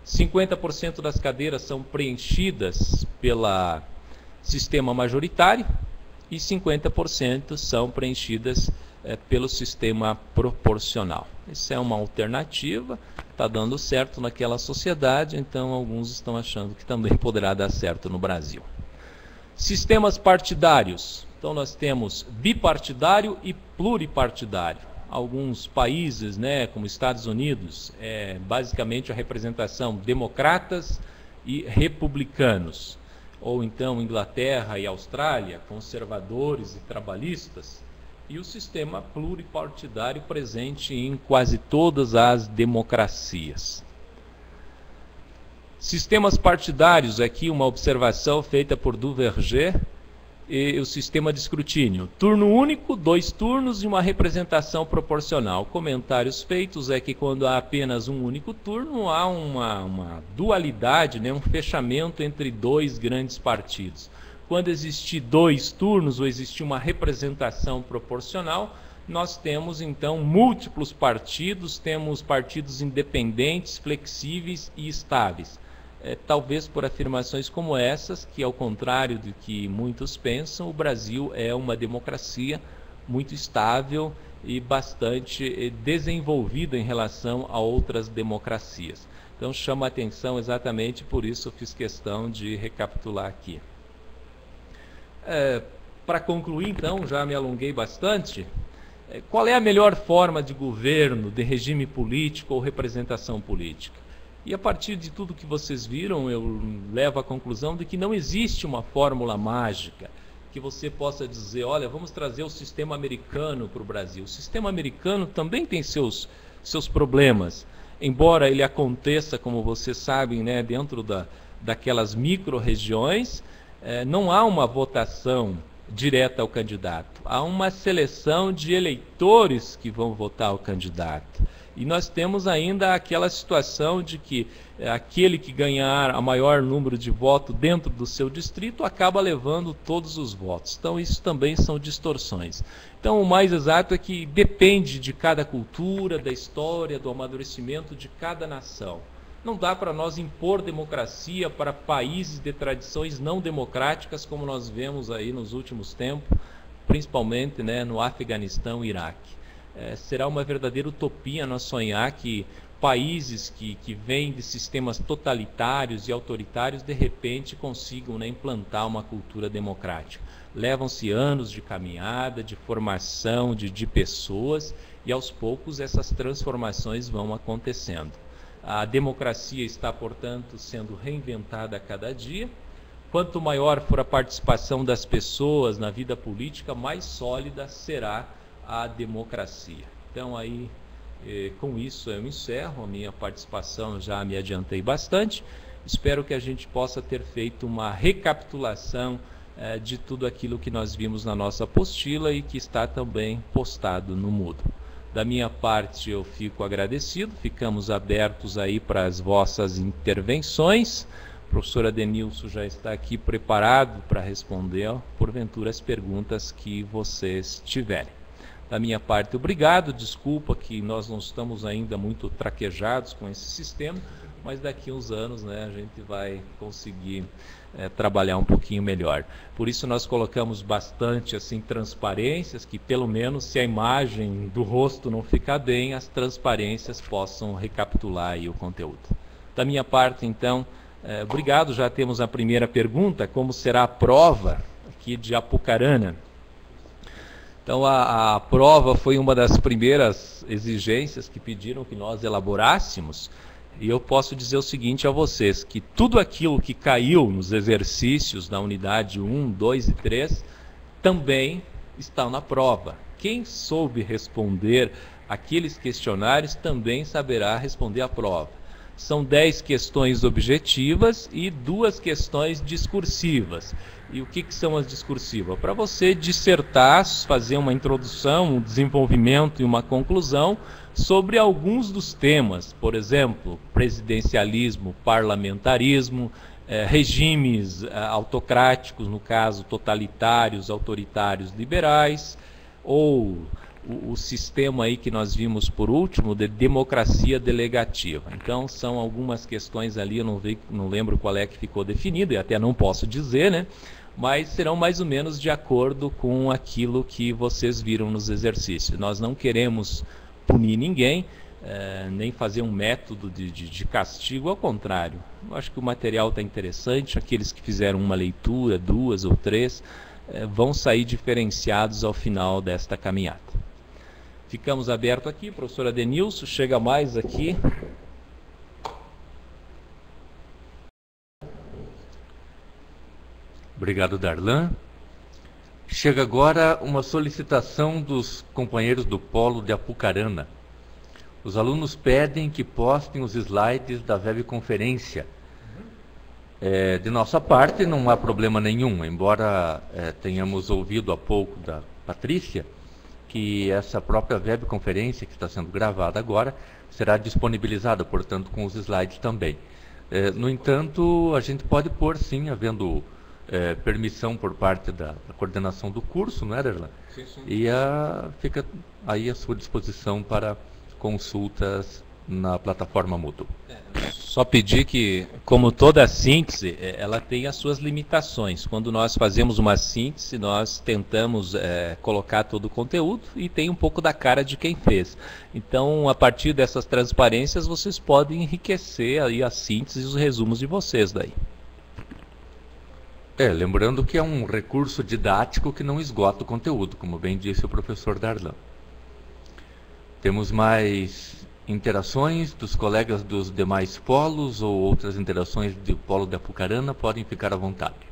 50% das cadeiras são preenchidas pelo sistema majoritário e 50% são preenchidas pelo sistema proporcional. Isso é uma alternativa, está dando certo naquela sociedade, então alguns estão achando que também poderá dar certo no Brasil. Sistemas partidários. Então nós temos bipartidário e pluripartidário. Alguns países, né, como Estados Unidos, basicamente a representação democratas e republicanos. Ou então Inglaterra e Austrália, conservadores e trabalhistas. E o sistema pluripartidário presente em quase todas as democracias. Sistemas partidários, aqui uma observação feita por Duverger, e o sistema de escrutínio. Turno único, 2 turnos e uma representação proporcional. Comentários feitos é que quando há apenas um único turno, há uma dualidade, né, um fechamento entre 2 grandes partidos. Quando existir 2 turnos ou existir uma representação proporcional, nós temos então múltiplos partidos, temos partidos independentes, flexíveis e estáveis. Talvez por afirmações como essas, que ao contrário do que muitos pensam, o Brasil é uma democracia muito estável e bastante desenvolvida em relação a outras democracias. Então chama a atenção exatamente por isso eu fiz questão de recapitular aqui. Para concluir então, já me alonguei bastante, qual é a melhor forma de governo, de regime político ou representação política? E a partir de tudo que vocês viram, eu levo à conclusão de que não existe uma fórmula mágica que você possa dizer, olha, vamos trazer o sistema americano para o Brasil. O sistema americano também tem seus problemas, embora ele aconteça, como vocês sabem, né, dentro daquelas micro-regiões, não há uma votação direta ao candidato. Há uma seleção de eleitores que vão votar o candidato. E nós temos ainda aquela situação de que aquele que ganhar a maior número de votos dentro do seu distrito acaba levando todos os votos. Então isso também são distorções. Então o mais exato é que depende de cada cultura, da história, do amadurecimento de cada nação. Não dá para nós impor democracia para países de tradições não democráticas, como nós vemos aí nos últimos tempos, principalmente, né, no Afeganistão e Iraque. Será uma verdadeira utopia nós sonhar que países que vêm de sistemas totalitários e autoritários, de repente consigam, né, implantar uma cultura democrática. Levam-se anos de caminhada, de formação de pessoas, e aos poucos essas transformações vão acontecendo. A democracia está, portanto, sendo reinventada a cada dia. Quanto maior for a participação das pessoas na vida política, mais sólida será a democracia. Então, aí, com isso eu encerro a minha participação, já me adiantei bastante. Espero que a gente possa ter feito uma recapitulação de tudo aquilo que nós vimos na nossa apostila e que está também postado no Moodle. Da minha parte eu fico agradecido, ficamos abertos aí para as vossas intervenções. O professor Adenilson já está aqui preparado para responder, porventura, as perguntas que vocês tiverem. Da minha parte, obrigado, desculpa que nós não estamos ainda muito traquejados com esse sistema, mas daqui a uns anos, né, a gente vai conseguir trabalhar um pouquinho melhor. Por isso nós colocamos bastante assim transparências, que pelo menos se a imagem do rosto não ficar bem, as transparências possam recapitular aí o conteúdo. Da minha parte, então, obrigado. Já temos a primeira pergunta: como será a prova aqui de Apucarana? Então a prova foi uma das primeiras exigências que pediram que nós elaborássemos. E eu posso dizer o seguinte a vocês, que tudo aquilo que caiu nos exercícios da unidade 1, 2 e 3 também está na prova. Quem soube responder aqueles questionários também saberá responder a prova. São 10 questões objetivas e 2 questões discursivas. E o que são as discursivas? Para você dissertar, fazer uma introdução, um desenvolvimento e uma conclusão sobre alguns dos temas, por exemplo, presidencialismo, parlamentarismo, regimes autocráticos, no caso totalitários, autoritários, liberais, ou o sistema aí que nós vimos por último de democracia delegativa. Então são algumas questões ali, eu não lembro qual é que ficou definido, e até não posso dizer, né? Mas serão mais ou menos de acordo com aquilo que vocês viram nos exercícios. Nós não queremos punir ninguém, nem fazer um método de castigo, ao contrário. Eu acho que o material está interessante, aqueles que fizeram uma leitura, 2 ou 3, vão sair diferenciados ao final desta caminhada. Ficamos abertos aqui, professor Adenilson, chega mais aqui. Obrigado, Darlan. Chega agora uma solicitação dos companheiros do Polo de Apucarana. Os alunos pedem que postem os slides da webconferência. De nossa parte, não há problema nenhum, embora tenhamos ouvido há pouco da Patrícia que essa própria webconferência que está sendo gravada agora será disponibilizada, portanto, com os slides também. No entanto, a gente pode pôr, sim, havendo permissão por parte da coordenação do curso, não é, Darlan? Sim, sim. E fica aí à sua disposição para consultas na plataforma Moodle. Só pedir que, como toda síntese, ela tem as suas limitações. Quando nós fazemos uma síntese, nós tentamos colocar todo o conteúdo e tem um pouco da cara de quem fez. Então, a partir dessas transparências, vocês podem enriquecer aí a síntese e os resumos de vocês daí. Lembrando que é um recurso didático que não esgota o conteúdo, como bem disse o professor Darlan. Temos mais interações dos colegas dos demais polos ou outras interações do polo de Apucarana? Podem ficar à vontade.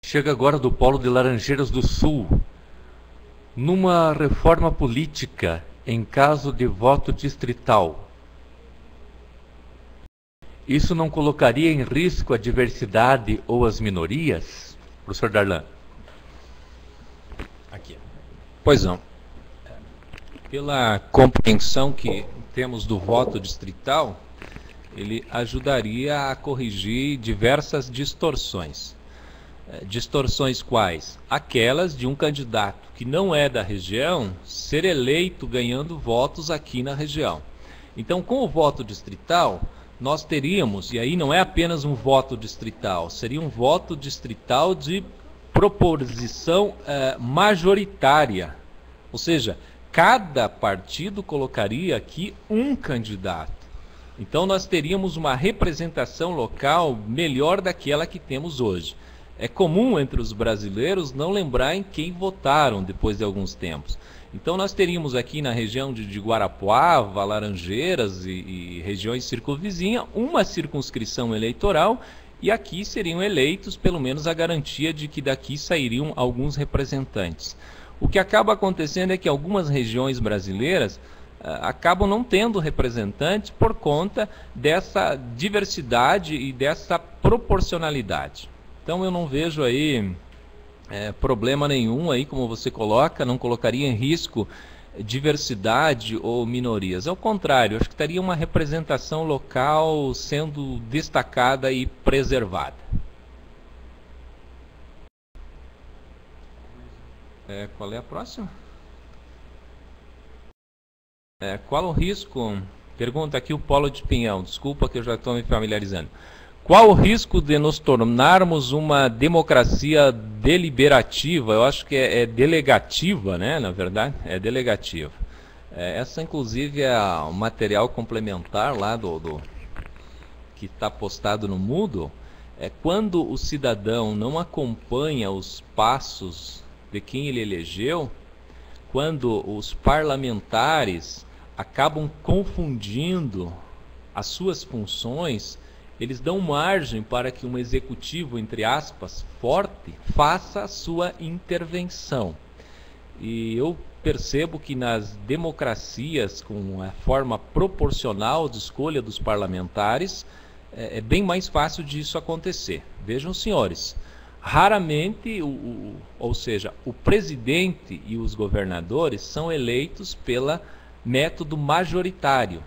Chega agora do polo de Laranjeiras do Sul. Numa reforma política, em caso de voto distrital, isso não colocaria em risco a diversidade ou as minorias? Professor Darlan. Aqui. Pois não. Pela compreensão que temos do voto distrital, ele ajudaria a corrigir diversas distorções. Distorções quais? Aquelas de um candidato que não é da região ser eleito ganhando votos aqui na região. Então, com o voto distrital, nós teríamos, e aí não é apenas um voto distrital, seria um voto distrital de proposição majoritária. Ou seja, cada partido colocaria aqui um candidato. Então, nós teríamos uma representação local melhor daquela que temos hoje. É comum entre os brasileiros não lembrar em quem votaram depois de alguns tempos. Então nós teríamos aqui na região de Guarapuava, Laranjeiras e regiões circunvizinhas uma circunscrição eleitoral e aqui seriam eleitos pelo menos a garantia de que daqui sairiam alguns representantes. O que acaba acontecendo é que algumas regiões brasileiras acabam não tendo representantes por conta dessa diversidade e dessa proporcionalidade. Então eu não vejo aí problema nenhum aí, como você coloca, não colocaria em risco diversidade ou minorias. Ao contrário, acho que estaria uma representação local sendo destacada e preservada. Qual é a próxima? Qual o risco? Pergunta aqui o Polo de Pinhão, desculpa que eu já estou me familiarizando. Qual o risco de nos tornarmos uma democracia deliberativa? Eu acho que é delegativa, né? Na verdade, é delegativa. Essa, inclusive, é um material complementar lá que está postado no Moodle. Quando o cidadão não acompanha os passos de quem ele elegeu, quando os parlamentares acabam confundindo as suas funções, eles dão margem para que um executivo, entre aspas, forte, faça a sua intervenção. E eu percebo que nas democracias com a forma proporcional de escolha dos parlamentares, é bem mais fácil disso acontecer. Vejam, senhores, raramente, ou seja, o presidente e os governadores são eleitos pelo método majoritário.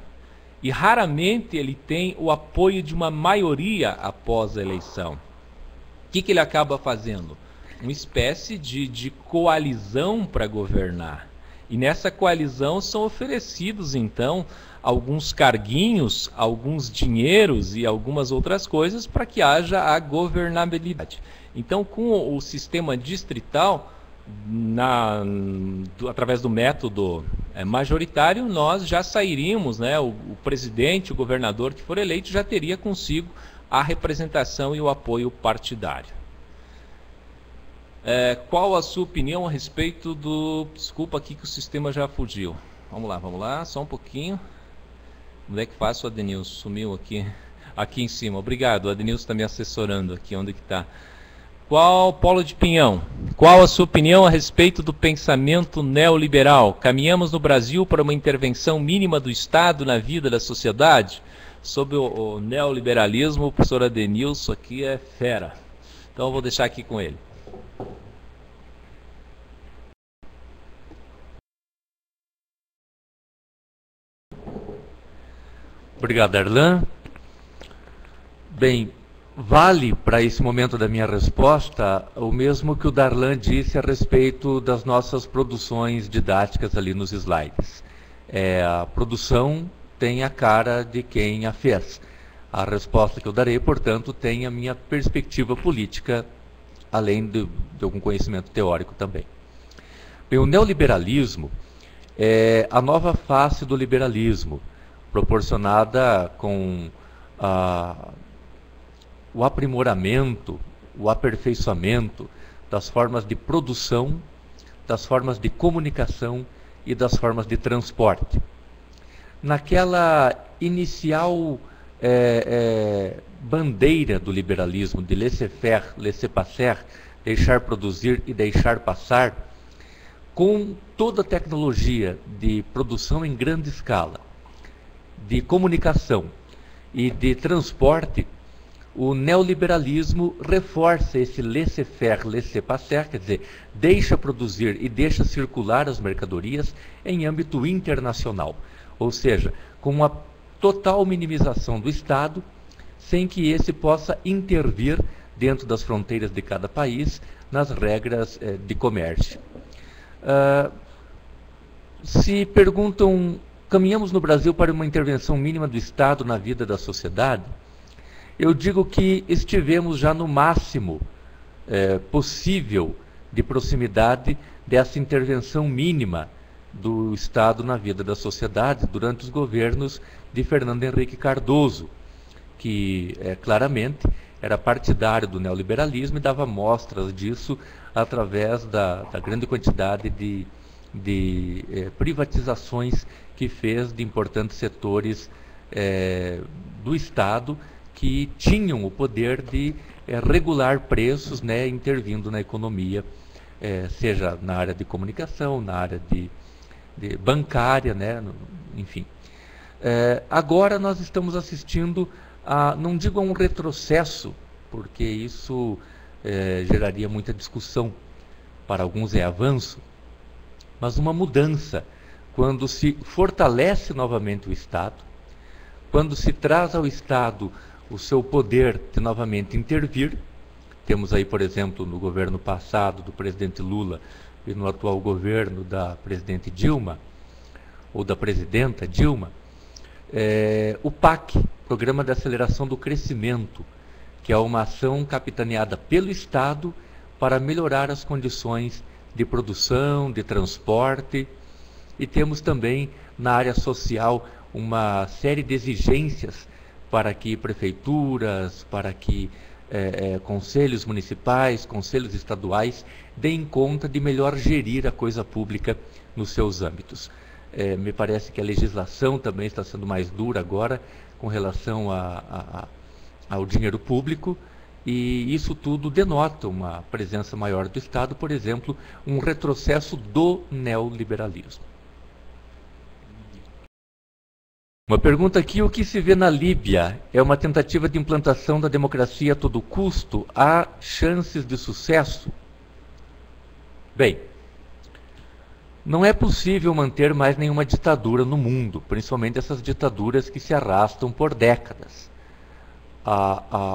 E raramente ele tem o apoio de uma maioria após a eleição. O que ele acaba fazendo? Uma espécie de coalizão para governar. E nessa coalizão são oferecidos, então, alguns carguinhos, alguns dinheiros e algumas outras coisas para que haja a governabilidade. Então, com o sistema distrital, através do método majoritário, nós já sairíamos, né, o presidente, o governador que for eleito já teria consigo a representação e o apoio partidário. Qual a sua opinião a respeito do... Desculpa aqui que o sistema já fugiu. Vamos lá, só um pouquinho. Onde é que faço, Adenilson? Sumiu aqui. Aqui em cima. Obrigado, o Adenilson está me assessorando aqui. Onde que está? Paulo de Pinhão, qual a sua opinião a respeito do pensamento neoliberal? Caminhamos no Brasil para uma intervenção mínima do Estado na vida da sociedade? Sobre o neoliberalismo, o professor Adenilson aqui é fera. Então eu vou deixar aqui com ele. Obrigado, Arlan. Bem, vale para esse momento da minha resposta o mesmo que o Darlan disse a respeito das nossas produções didáticas ali nos slides. A produção tem a cara de quem a fez. A resposta que eu darei, portanto, tem a minha perspectiva política, além de algum conhecimento teórico também. Bem, o neoliberalismo é a nova face do liberalismo, proporcionada com o aprimoramento, o aperfeiçoamento das formas de produção, das formas de comunicação e das formas de transporte. Naquela inicial bandeira do liberalismo de laissez-faire, laissez-passer, deixar produzir e deixar passar, com toda a tecnologia de produção em grande escala, de comunicação e de transporte, o neoliberalismo reforça esse laissez-faire, laissez-passer, quer dizer, deixa produzir e deixa circular as mercadorias em âmbito internacional. Ou seja, com uma total minimização do Estado, sem que esse possa intervir dentro das fronteiras de cada país nas regras de comércio. Se perguntam, caminhamos no Brasil para uma intervenção mínima do Estado na vida da sociedade? Eu digo que estivemos já no máximo possível de proximidade dessa intervenção mínima do Estado na vida da sociedade durante os governos de Fernando Henrique Cardoso, que claramente era partidário do neoliberalismo e dava mostras disso através da grande quantidade de privatizações que fez de importantes setores do Estado, que tinham o poder de regular preços, né, intervindo na economia, seja na área de comunicação, na área de bancária, né, enfim. Agora nós estamos assistindo a, não digo a um retrocesso, porque isso geraria muita discussão, para alguns é avanço, mas uma mudança, quando se fortalece novamente o Estado, quando se traz ao Estado o seu poder de novamente intervir. Temos aí, por exemplo, no governo passado do presidente Lula e no atual governo da presidente Dilma, ou da presidenta Dilma, o PAC, Programa de Aceleração do Crescimento, que é uma ação capitaneada pelo Estado para melhorar as condições de produção, de transporte, e temos também na área social uma série de exigências para que prefeituras, para que conselhos municipais, conselhos estaduais deem conta de melhor gerir a coisa pública nos seus âmbitos. Me parece que a legislação também está sendo mais dura agora com relação ao dinheiro público, e isso tudo denota uma presença maior do Estado, por exemplo, um retrocesso do neoliberalismo. Uma pergunta aqui: o que se vê na Líbia? É uma tentativa de implantação da democracia a todo custo? Há chances de sucesso? Bem, não é possível manter mais nenhuma ditadura no mundo, principalmente essas ditaduras que se arrastam por décadas.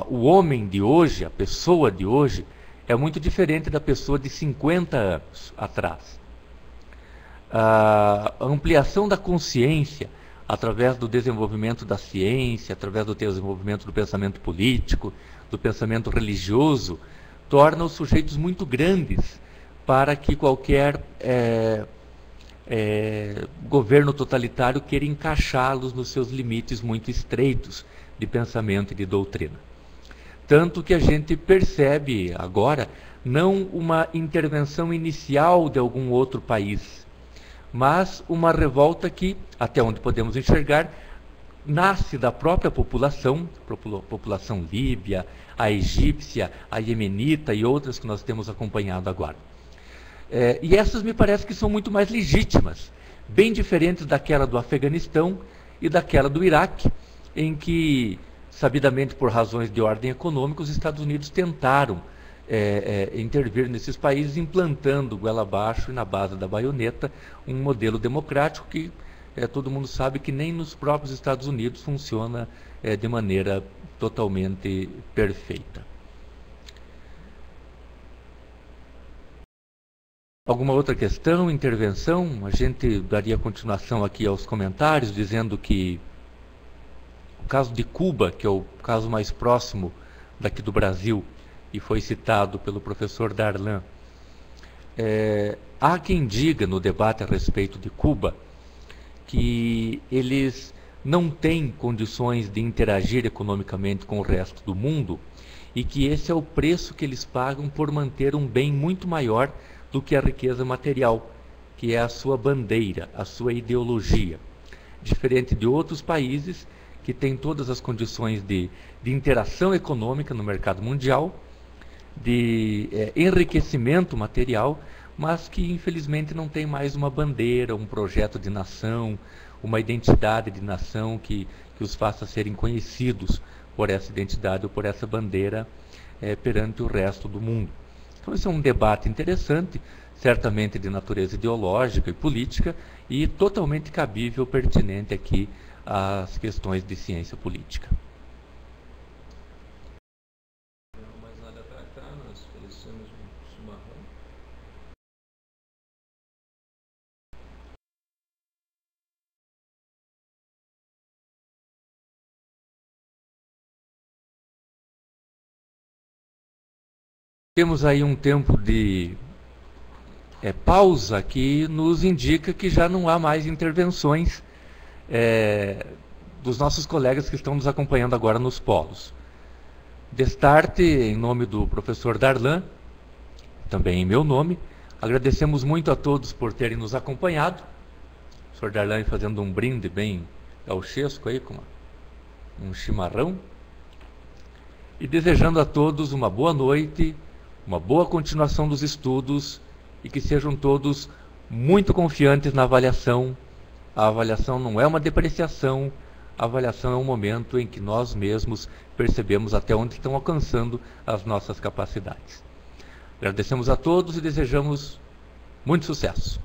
O homem de hoje, a pessoa de hoje, é muito diferente da pessoa de 50 anos atrás. A ampliação da consciência, através do desenvolvimento da ciência, através do desenvolvimento do pensamento político, do pensamento religioso, torna os sujeitos muito grandes para que qualquer governo totalitário queira encaixá-los nos seus limites muito estreitos de pensamento e de doutrina. tanto que a gente percebe agora não uma intervenção inicial de algum outro país, mas uma revolta que, até onde podemos enxergar, nasce da própria população líbia, a egípcia, a iemenita e outras que nós temos acompanhado agora. E essas me parece que são muito mais legítimas, bem diferentes daquela do Afeganistão e daquela do Iraque, em que, sabidamente por razões de ordem econômica, os Estados Unidos tentaram intervir nesses países, implantando goela abaixo e na base da baioneta um modelo democrático que todo mundo sabe que nem nos próprios Estados Unidos funciona de maneira totalmente perfeita. Alguma outra questão, intervenção? A gente daria continuação aqui aos comentários, dizendo que o caso de Cuba, que é o caso mais próximo daqui do Brasil, e foi citado pelo professor Darlan, há quem diga no debate a respeito de Cuba que eles não têm condições de interagir economicamente com o resto do mundo e que esse é o preço que eles pagam por manter um bem muito maior do que a riqueza material, que é a sua bandeira, a sua ideologia. Diferente de outros países que têm todas as condições de interação econômica no mercado mundial, de enriquecimento material, mas que infelizmente não tem mais uma bandeira, um projeto de nação, uma identidade de nação que os faça serem conhecidos por essa identidade ou por essa bandeira perante o resto do mundo. Então esse é um debate interessante, certamente de natureza ideológica e política, e totalmente cabível, pertinente aqui às questões de ciência política. Temos aí um tempo de pausa que nos indica que já não há mais intervenções dos nossos colegas que estão nos acompanhando agora nos polos. Destarte, em nome do professor Darlan, também em meu nome, agradecemos muito a todos por terem nos acompanhado. O professor Darlan fazendo um brinde bem gauchesco aí, com um chimarrão. E desejando a todos uma boa noite, uma boa continuação dos estudos e que sejam todos muito confiantes na avaliação. A avaliação não é uma depreciação, a avaliação é um momento em que nós mesmos percebemos até onde estão alcançando as nossas capacidades. Agradecemos a todos e desejamos muito sucesso.